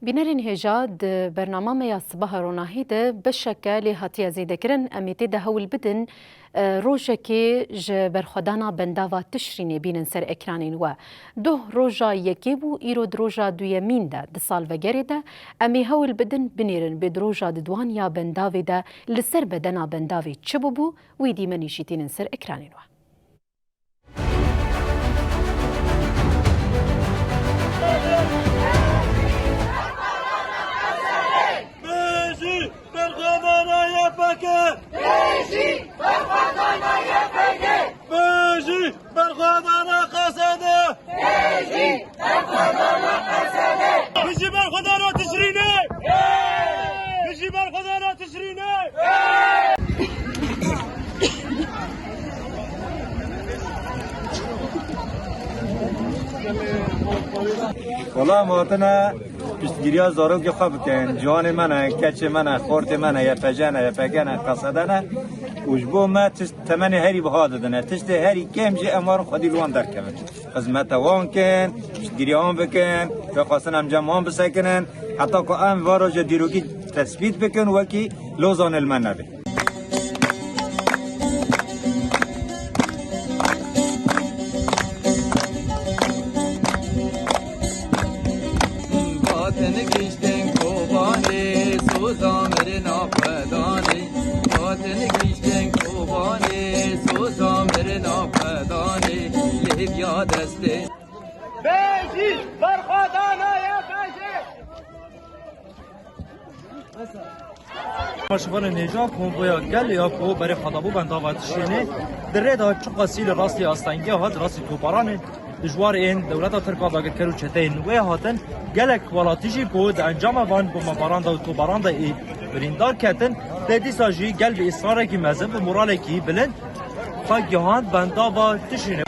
بینرین هجاد برنامه میا صبح روناهی ده بشکل هاتیه زیدکرن امیتی ده هول بدن روژه که برخدانا بنداوا تشرینی بینن سر اکرانین و دو روژا یکی بو ایرود روژا دویمین ده سال وگری ده امی هول بدن بنیرن بید روژا دوان یا بنداوی ده لسر بدنا بنداوی چبو بو ویدی منیشیتین سر اکرانین و والله موطنه پشتگیری زارو که خواب کن جوان منه کچ منه خورت منه یا پجانه یا پگانه قصدانه وجبو ما تمن هری بها دادنه تشت هری کم جه امار خودی لوان در کمن خدمت وان کن پشتگیری آن بکن که خواستن هم جمعان بسکنن حتی که ام واراج دیروگی تثبیت بکن وکی لوزان المنه به مشغول نجات کنبویا گل یا کو برای خطابو بنداوات شینه در دا چقا سیل راستی آستانگی هات راستی توپارانه دجوار این دولت ترکا داگر کرو چته نوه هاتن گلک ولاتیجی بود انجام وان با مباران دا توپاران دا ای بریندار کتن دیدی ساجی گل به اصرار کی مذهب و مورال کی بلند خواهی هات بنداوات شینه